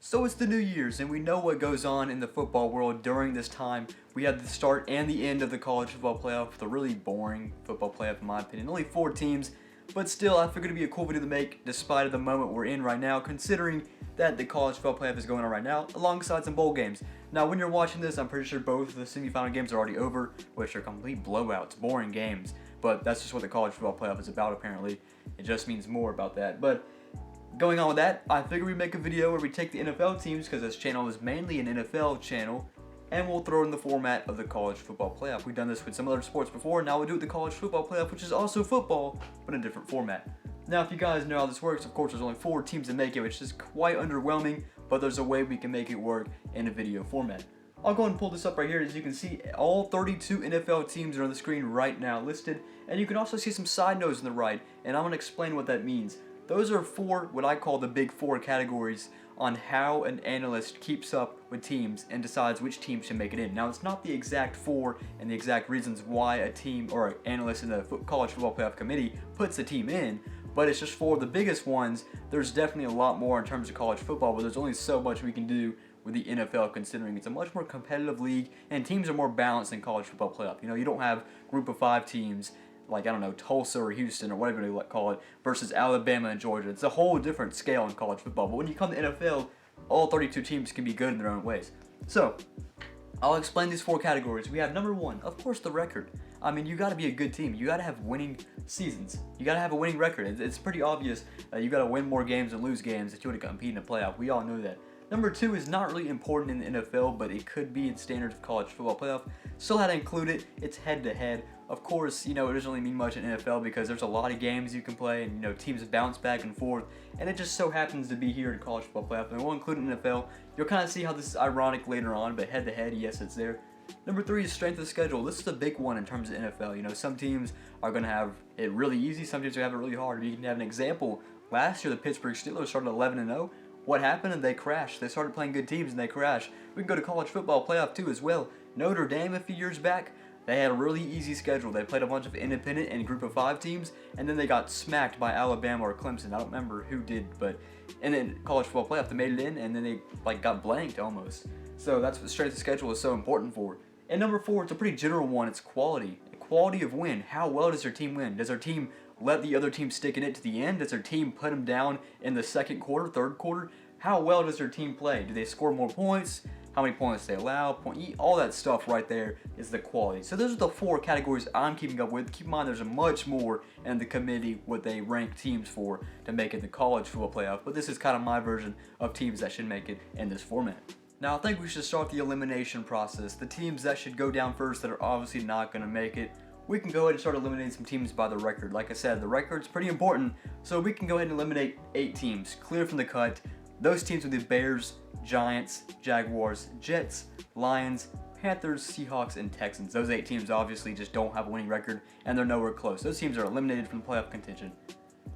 So it's the New Year's, and we know what goes on in the football world during this time. We have the start and the end of the college football playoff, the really boring football playoff in my opinion. Only 4 teams, but still I figured it'd be a cool video to make despite the moment we're in right now, considering that the college football playoff is going on right now, alongside some bowl games. Now when you're watching this, I'm pretty sure both of the semifinal games are already over, which are complete blowouts, boring games. But that's just what the college football playoff is about apparently. It just means more about that. But going on with that, I figured we'd make a video where we take the NFL teams, because this channel is mainly an NFL channel, and we'll throw in the format of the college football playoff. We've done this with some other sports before, now we'll do it with the college football playoff, which is also football, but in a different format. Now, if you guys know how this works, of course there's only 4 teams that make it, which is quite underwhelming, but there's a way we can make it work in a video format. I'll go ahead and pull this up right here. As you can see, all 32 NFL teams are on the screen right now listed, and you can also see some side notes on the right, and I'm going to explain what that means. Those are 4, what I call the big 4 categories on how an analyst keeps up with teams and decides which team should make it in. Now, it's not the exact 4 and the exact reasons why a team or an analyst in the college football playoff committee puts a team in, but it's just 4 of the biggest ones. There's definitely a lot more in terms of college football, but there's only so much we can do with the NFL, considering it's a much more competitive league and teams are more balanced than college football playoff. You know, you don't have group of 5 teams like, I don't know, Tulsa or Houston or whatever they call it, versus Alabama and Georgia. It's a whole different scale in college football. But when you come to NFL, all 32 teams can be good in their own ways. So, I'll explain these 4 categories. We have number 1, of course, the record. I mean, you got to be a good team. You got to have winning seasons. You got to have a winning record. It's pretty obvious that you got to win more games than lose games if you want to compete in a playoff. We all know that. Number 2 is not really important in the NFL, but it could be in standards of college football playoff. Still had to include it. It's head-to-head. Of course, you know, it doesn't really mean much in NFL because there's a lot of games you can play and, you know, teams bounce back and forth. And it just so happens to be here in college football playoff. And we'll include it in NFL. You'll kind of see how this is ironic later on, but head-to-head, yes, it's there. Number 3 is strength of schedule. This is a big one in terms of NFL. You know, some teams are going to have it really easy. Some teams are going to have it really hard. You can have an example. Last year, the Pittsburgh Steelers started 11-0. What happened? And they crashed. They started playing good teams and they crashed. We can go to college football playoff too as well. Notre Dame a few years back, they had a really easy schedule. They played a bunch of independent and group of 5 teams, and then they got smacked by Alabama or Clemson. I don't remember who did, but and then college football playoff, they made it in, and then they got blanked almost. So that's what strength of schedule is so important for. And number 4, it's a pretty general one. It's quality. Quality of win. How well does their team win? Does their team let the other team stick in it to the end? Does their team put them down in the second quarter, third quarter? How well does their team play? Do they score more points? How many points they allow? All that stuff right there is the quality. So those are the 4 categories I'm keeping up with. Keep in mind there's much more in the committee what they rank teams for to make it the college football playoff. But this is kind of my version of teams that should make it in this format. Now I think we should start the elimination process. The teams that should go down first that are obviously not going to make it. We can go ahead and start eliminating some teams by the record. Like I said, the record's pretty important. So we can go ahead and eliminate 8 teams. Clear from the cut. Those teams are the Bears, Giants, Jaguars, Jets, Lions, Panthers, Seahawks, and Texans. Those 8 teams obviously just don't have a winning record, and they're nowhere close. Those teams are eliminated from the playoff contention.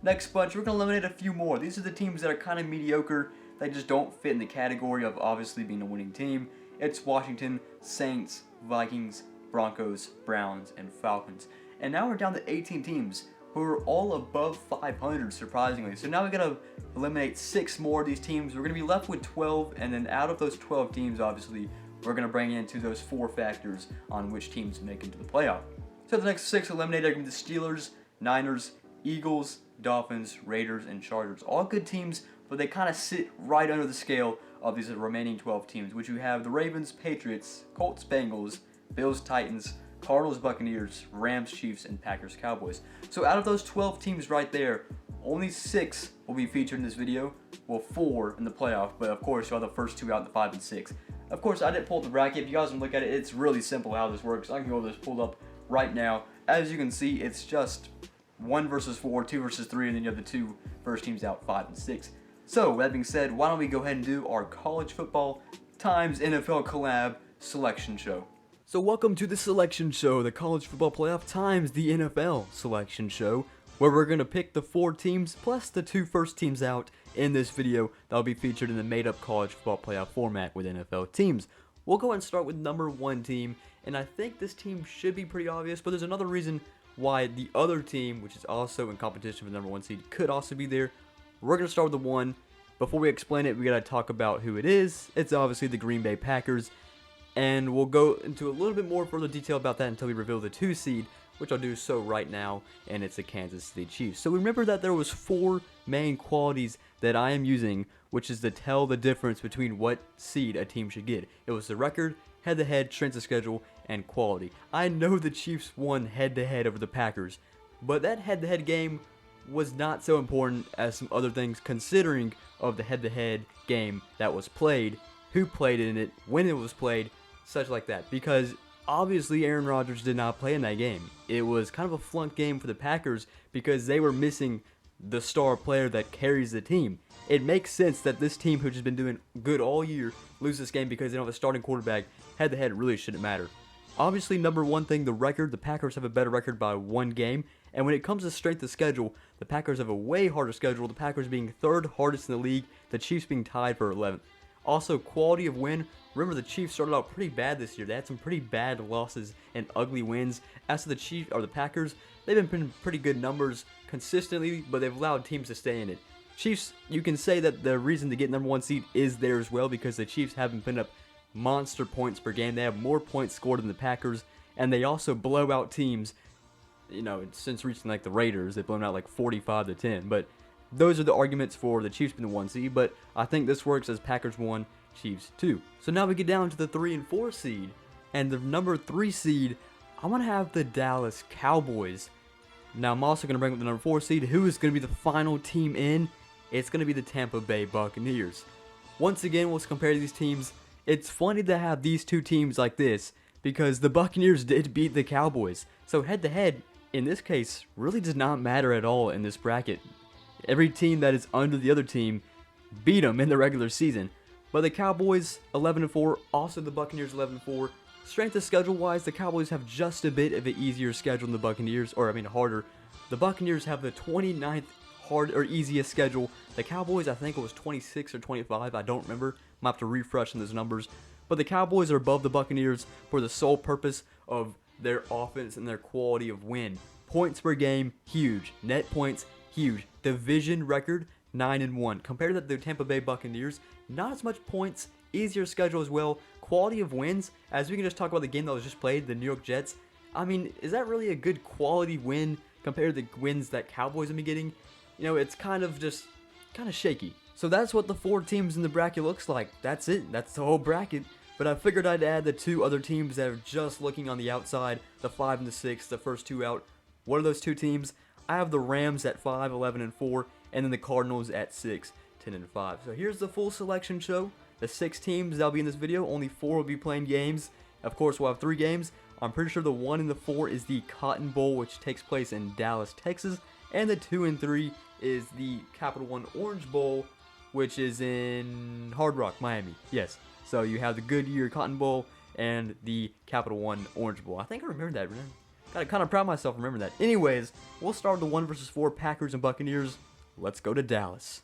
Next bunch, we're going to eliminate a few more. These are the teams that are kind of mediocre. They just don't fit in the category of obviously being a winning team. It's Washington, Saints, Vikings, Broncos, Browns, and Falcons. And now we're down to 18 teams who are all above 500, surprisingly. So now we gotta eliminate 6 more of these teams. We're gonna be left with 12, and then out of those 12 teams, obviously, we're gonna bring into those 4 factors on which teams make it to the playoff. So the next 6 eliminated are gonna be the Steelers, Niners, Eagles, Dolphins, Raiders, and Chargers. All good teams, but they kind of sit right under the scale of these remaining 12 teams, which you have the Ravens, Patriots, Colts, Bengals, Bills, Titans, Cardinals, Buccaneers, Rams, Chiefs, and Packers, Cowboys. So out of those 12 teams right there, only 6 will be featured in this video. Well, 4 in the playoff, but of course you'll have the first 2 out, the 5 and 6. Of course, I didn't pull up the bracket. If you guys want to look at it, it's really simple how this works. I can go over this pulled up right now. As you can see, it's just 1 versus 4, 2 versus 3, and then you have the 2 first teams out, 5 and 6. So, with that being said, why don't we go ahead and do our college football times NFL collab selection show. So welcome to the selection show, the college football playoff times the NFL selection show, where we're going to pick the 4 teams plus the 2 first teams out in this video that will be featured in the made-up college football playoff format with NFL teams. We'll go ahead and start with number 1 team, and I think this team should be pretty obvious, but there's another reason why the other team, which is also in competition for the number 1 seed, could also be there. We're going to start with the 1, before we explain it, we gotta talk about who it is. It's obviously the Green Bay Packers, and we'll go into a little bit more further detail about that until we reveal the 2 seed, which I'll do so right now, and it's the Kansas City Chiefs. So remember that there was 4 main qualities that I am using, which is to tell the difference between what seed a team should get. It was the record, head-to-head, strength of schedule, and quality. I know the Chiefs won head-to-head over the Packers, but that head-to-head game was not so important as some other things, considering of the head-to-head game that was played, who played in it, when it was played, such like that. Because obviously Aaron Rodgers did not play in that game. It was kind of a flunk game for the Packers because they were missing the star player that carries the team. It makes sense that this team, who's just been doing good all year, lose this game because they don't have a starting quarterback. Head-to-head really shouldn't matter. Obviously, number one thing, the record. The Packers have a better record by 1 game. And when it comes to strength of schedule, the Packers have a way harder schedule. The Packers being 3rd hardest in the league, the Chiefs being tied for 11th. Also, quality of win. Remember, the Chiefs started out pretty bad this year. They had some pretty bad losses and ugly wins. As to the Chiefs or the Packers, they've been putting pretty good numbers consistently, but they've allowed teams to stay in it. Chiefs, you can say that the reason to get number 1 seed is there as well, because the Chiefs have been putting up monster points per game. They have more points scored than the Packers, and they also blow out teams. You know, since reaching like the Raiders, they've blown out like 45-10. But those are the arguments for the Chiefs being the 1 seed. But I think this works as Packers 1, Chiefs 2. So now we get down to the 3 and 4 seed, and the number 3 seed, I'm gonna have the Dallas Cowboys. Now I'm also gonna bring up the number 4 seed. Who is gonna be the final team in? It's gonna be the Tampa Bay Buccaneers. Once again, let's compare these teams. It's funny to have these 2 teams like this because the Buccaneers did beat the Cowboys. So head-to-head, in this case, really does not matter at all in this bracket. Every team that is under the other team beat them in the regular season. But the Cowboys 11-4, also the Buccaneers 11-4. Strength of schedule wise, the Cowboys have just a bit of an easier schedule than the Buccaneers, harder. The Buccaneers have the 29th hard or easiest schedule. The Cowboys, I think it was 26 or 25, I don't remember. I'm have to refresh on those numbers. But the Cowboys are above the Buccaneers for the sole purpose of their offense and their quality of win. Points per game, huge. Net points, huge. Division record, 9-1. Compared to the Tampa Bay Buccaneers, not as much points, easier schedule as well. Quality of wins, as we can just talk about the game that was just played, the New York Jets. I mean, is that really a good quality win compared to the wins that Cowboys have been getting? You know, it's kind of shaky. So that's what the 4 teams in the bracket looks like. That's it. That's the whole bracket. But I figured I'd add the 2 other teams that are just looking on the outside, the 5 and the 6, the first 2 out. What are those 2 teams? I have the Rams at 5, 11-4, and then the Cardinals at 6, 10-5. So here's the full selection show. The 6 teams that'll be in this video, only 4 will be playing games. Of course, we'll have 3 games. I'm pretty sure the 1 and the 4 is the Cotton Bowl, which takes place in Dallas, Texas. And the 2 and 3 is the Capital One Orange Bowl, which is in Hard Rock, Miami. Yes. So you have the Goodyear Cotton Bowl and the Capital One Orange Bowl. I think I remember that. Got kind of proud of myself remembering that. Anyways, we'll start with the 1 versus 4 Packers and Buccaneers. Let's go to Dallas.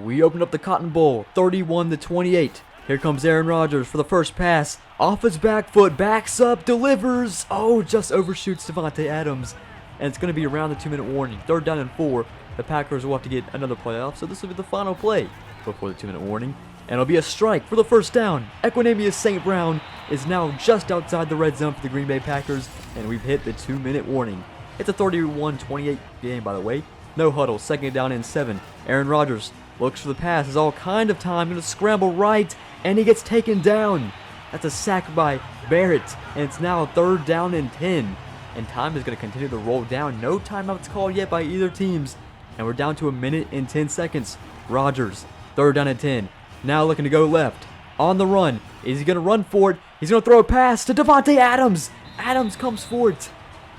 We opened up the Cotton Bowl, 31-28. Here comes Aaron Rodgers for the first pass. Off his back foot, backs up, delivers. Oh, just overshoots Davante Adams. And it's going to be around the 2-minute warning. 3rd down and 4. The Packers will have to get another playoff, so this will be the final play before the 2-minute warning. And it'll be a strike for the first down. Equanimous St. Brown is now just outside the red zone for the Green Bay Packers, and we've hit the 2-minute warning. It's a 31-28 game, by the way. No huddle, 2nd down and 7. Aaron Rodgers looks for the pass, has all kind of time, going to scramble right, and he gets taken down. That's a sack by Barrett, and it's now 3rd down and 10. And time is going to continue to roll down. No timeouts called yet by either teams. And we're down to 1 minute and 10 seconds. Rodgers, 3rd down and 10. Now looking to go left. On the run. Is he going to run for it? He's going to throw a pass to Davante Adams. Adams comes for it.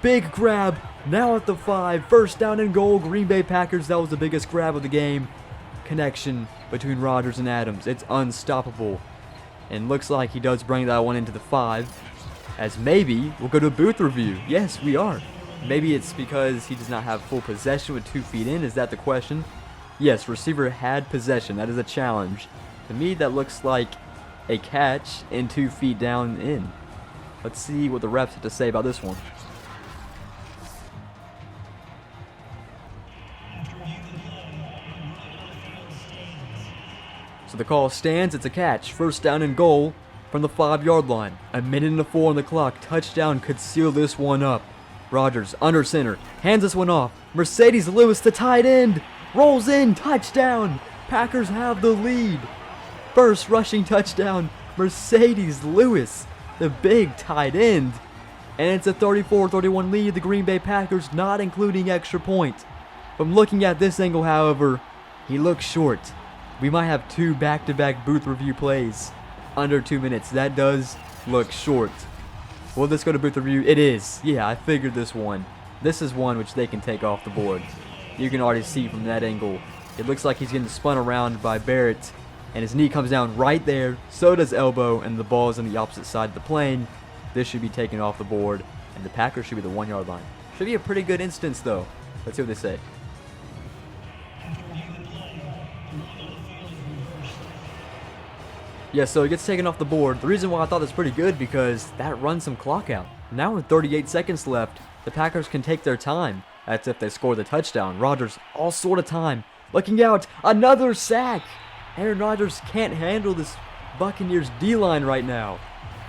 Big grab. Now at the 5. 1st down and goal. Green Bay Packers. That was the biggest grab of the game. Connection between Rodgers and Adams. It's unstoppable. And looks like he does bring that one into the 5. As maybe we'll go to a booth review. Yes, we are. Maybe it's because he does not have full possession with 2 feet in. Is that the question? Yes, receiver had possession. That is a challenge. To me, that looks like a catch and 2 feet down in. Let's see what the refs have to say about this one. So the call stands. It's a catch. First down and goal from the 5-yard line. 1:04 on the clock. Touchdown could seal this one up. Rodgers under center. Hands this one off. Mercedes Lewis, the tight end. Rolls in. Touchdown. Packers have the lead. First rushing touchdown. Mercedes Lewis, the big tight end. And it's a 34-31 lead. The Green Bay Packers, not including extra point. From looking at this angle, however, he looks short. We might have 2 back-to-back booth review plays under 2 minutes. That does look short. Will this go to booth review? It is. Yeah, I figured this one. This is one which they can take off the board. You can already see from that angle. It looks like he's getting spun around by Barrett, and his knee comes down right there. So does elbow, and the ball is on the opposite side of the plane. This should be taken off the board, and the Packers should be the 1-yard line. Should be a pretty good instance, though. Let's see what they say. Yeah, so it gets taken off the board. The reason why I thought that's pretty good, because that runs some clock out. Now with 38 seconds left, the Packers can take their time. That's if they score the touchdown. Rodgers, all sort of time. Looking out, another sack. Aaron Rodgers can't handle this Buccaneers D-line right now.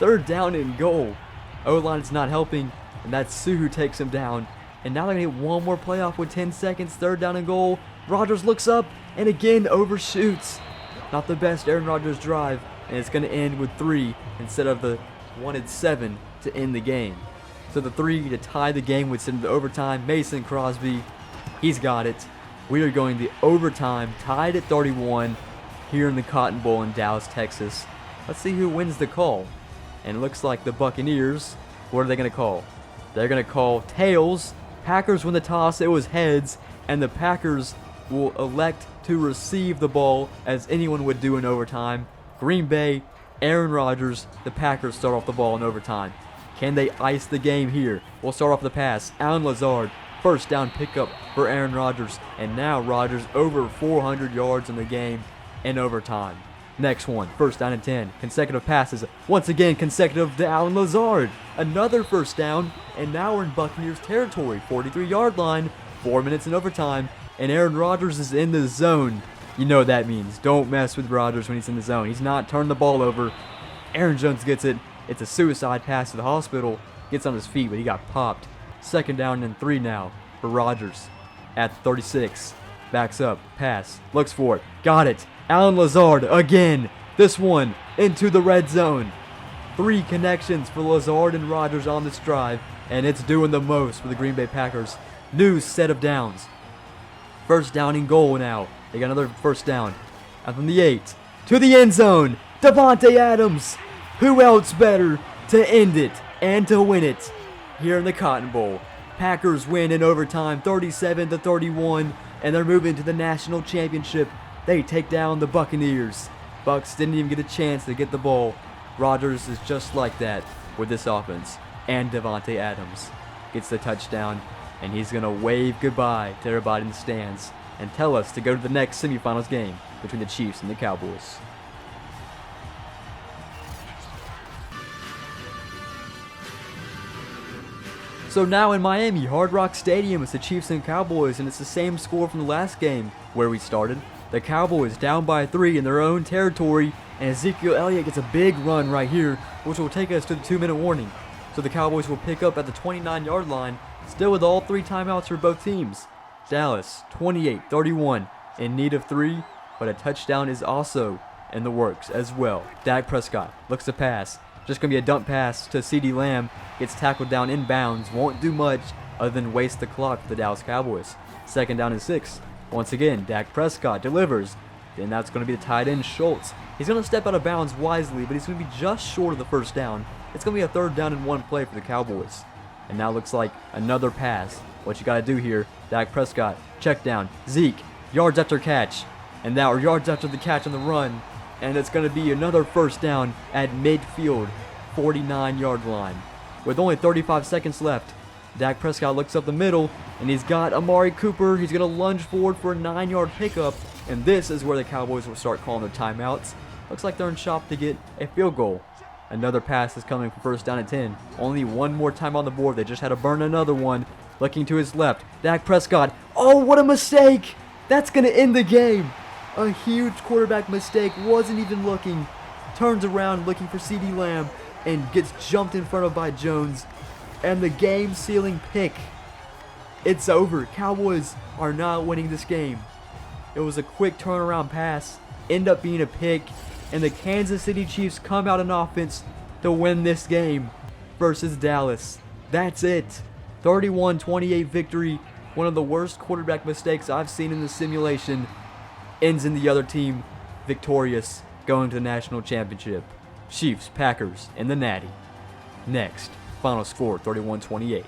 3rd down and goal. O-line's not helping, and that's Sue who takes him down. And now they're going to get one more playoff with 10 seconds. 3rd down and goal. Rodgers looks up and again overshoots. Not the best Aaron Rodgers drive, and it's going to end with 3 instead of the wanted 7 to end the game. So the 3 to tie the game would send to overtime. Mason Crosby, he's got it. We are going to overtime, tied at 31 here in the Cotton Bowl in Dallas, Texas. Let's see who wins the call. And it looks like the Buccaneers, what are they going to call? They're going to call tails. Packers win the toss. It was heads, and the Packers will elect to receive the ball as anyone would do in overtime. Green Bay, Aaron Rodgers, the Packers start off the ball in overtime. Can they ice the game here? We'll start off the pass. Allen Lazard, first down pickup for Aaron Rodgers. And now Rodgers over 400 yards in the game in overtime. Next one, first down and 10. Consecutive passes. Once again, consecutive to Allen Lazard. Another first down, and now we're in Buccaneers territory. 43-yard line, 4 minutes in overtime, and Aaron Rodgers is in the zone. You know what that means. Don't mess with Rodgers when he's in the zone. He's not turning the ball over. Aaron Jones gets it. It's a suicide pass to the hospital. Gets on his feet, but he got popped. 2nd down and 3 now for Rodgers at 36. Backs up, pass, looks for it, got it. Allen Lazard again. This one into the red zone. 3 connections for Lazard and Rodgers on this drive, and it's doing the most for the Green Bay Packers. New set of downs. First down and goal now. They got another first down. And from the 8 to the end zone, Davante Adams. Who else better to end it and to win it here in the Cotton Bowl? Packers win in overtime, 37-31, and they're moving to the national championship. They take down the Buccaneers. Bucs didn't even get a chance to get the ball. Rodgers is just like that with this offense. And Davante Adams gets the touchdown, and he's going to wave goodbye to everybody in the stands and tell us to go to the next semifinals game between the Chiefs and the Cowboys. So now in Miami, Hard Rock Stadium, it's the Chiefs and Cowboys, and it's the same score from the last game where we started. The Cowboys down by 3 in their own territory, and Ezekiel Elliott gets a big run right here, which will take us to the 2-minute warning. So the Cowboys will pick up at the 29-yard line, still with all 3 timeouts for both teams. Dallas, 28-31, in need of 3, but a touchdown is also in the works as well. Dak Prescott looks to pass. Just going to be a dump pass to CeeDee Lamb. Gets tackled down inbounds. Won't do much other than waste the clock for the Dallas Cowboys. 2nd down and 6. Once again, Dak Prescott delivers. Then that's going to be the tight end, Schultz. He's going to step out of bounds wisely, but he's going to be just short of the first down. It's going to be a 3rd down and 1 play for the Cowboys. And now looks like another pass. What you got to do here, Dak Prescott, check down. Zeke, yards after catch. And now yards after the catch on the run. And it's going to be another first down at midfield, 49-yard line. With only 35 seconds left, Dak Prescott looks up the middle, and he's got Amari Cooper. He's going to lunge forward for a 9-yard pickup, and this is where the Cowboys will start calling their timeouts. Looks like they're in shop to get a field goal. Another pass is coming for 1st down and 10. Only one more time on the board. They just had to burn another one. Looking to his left, Dak Prescott. Oh, what a mistake! That's going to end the game. A huge quarterback mistake, wasn't even looking. Turns around looking for CeeDee Lamb and gets jumped in front of by Jones. And the game-sealing pick. It's over. Cowboys are not winning this game. It was a quick turnaround pass, end up being a pick, and the Kansas City Chiefs come out on offense to win this game versus Dallas. That's it. 31-28 victory. One of the worst quarterback mistakes I've seen in the simulation ends in the other team victorious, going to the national championship. Chiefs, Packers, and the Natty. Next, final score 31-28.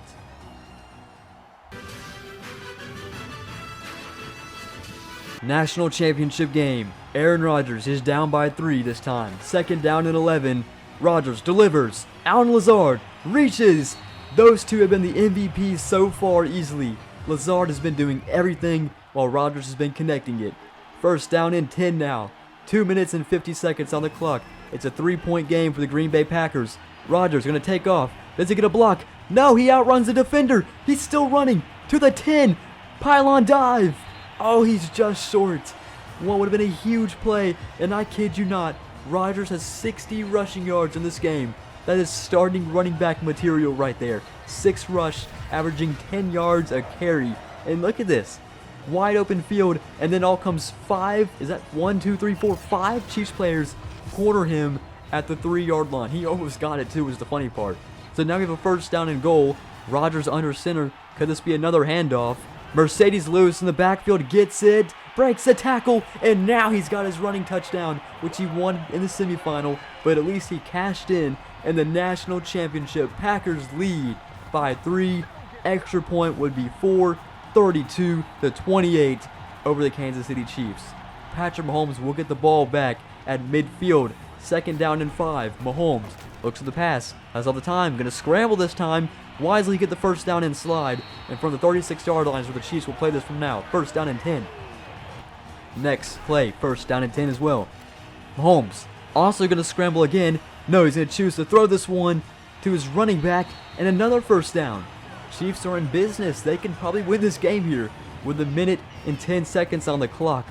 National championship game. Aaron Rodgers is down by 3 this time. Second down and 11. Rodgers delivers. Allen Lazard reaches. Those two have been the MVPs so far easily. Lazard has been doing everything while Rodgers has been connecting it. First down and 10 now. 2 minutes and 50 seconds on the clock. It's a 3-point game for the Green Bay Packers. Rodgers going to take off. Does he get a block? No, he outruns the defender. He's still running to the 10. Pylon dive. Oh, he's just short. What would have been a huge play, and I kid you not, Rodgers has 60 rushing yards in this game. That is starting running back material right there. 6 rush, averaging 10 yards a carry. And look at this. Wide open field, and then all comes 5, is that 1, 2, 3, 4, 5 Chiefs players corner him at the 3-yard line. He almost got it too, was the funny part. So now we have a first down and goal. Rodgers under center. Could this be another handoff? Mercedes Lewis in the backfield gets it, breaks the tackle, and now he's got his running touchdown, which he won in the semifinal, but at least he cashed in the national championship. Packers lead by 3. Extra point would be 4, 32-28 over the Kansas City Chiefs. Patrick Mahomes will get the ball back at midfield. Second down and 5. Mahomes looks at the pass, has all the time, going to scramble this time. Wisely get the first down and slide, and from the 36-yard lines where the Chiefs will play this from now. First down and 10. Next play, first down and 10 as well. Mahomes also going to scramble again. No, he's going to choose to throw this one to his running back, and another first down. Chiefs are in business. They can probably win this game here with a minute and 10 seconds on the clock.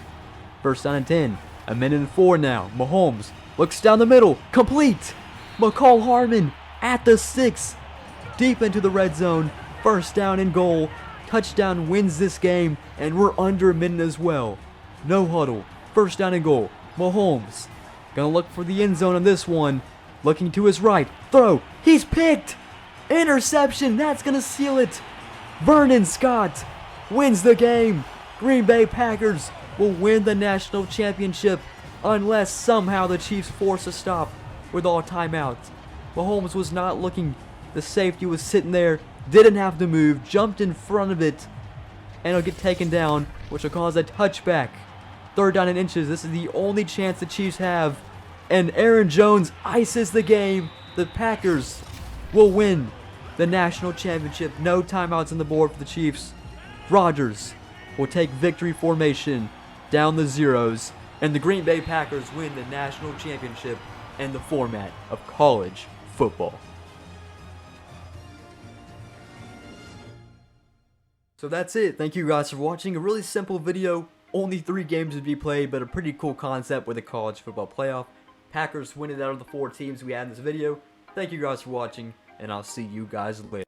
First down and 10. A minute and 4 now. Mahomes looks down the middle. Complete. McCall Harmon at the 6. Deep into the red zone. First down and goal. Touchdown wins this game, and we're under a minute as well. No huddle. First down and goal. Mahomes gonna look for the end zone on this one. Looking to his right. Throw. He's picked. Interception. That's gonna seal it. Vernon Scott wins the game. Green Bay Packers will win the national championship unless somehow the Chiefs force a stop with all timeouts. Mahomes was not looking. The safety was sitting there, didn't have to move, jumped in front of it, and it'll get taken down, which will cause a touchback. Third down and inches. This is the only chance the Chiefs have, and Aaron Jones ices the game. The Packers will win the national championship. No timeouts on the board for the Chiefs. Rodgers will take victory formation down the zeros, and the Green Bay Packers win the national championship in the format of college football. So that's it. Thank you guys for watching. A really simple video. Only 3 games to be played, but a pretty cool concept with a college football playoff. Packers win it out of the 4 teams we had in this video. Thank you guys for watching, and I'll see you guys later.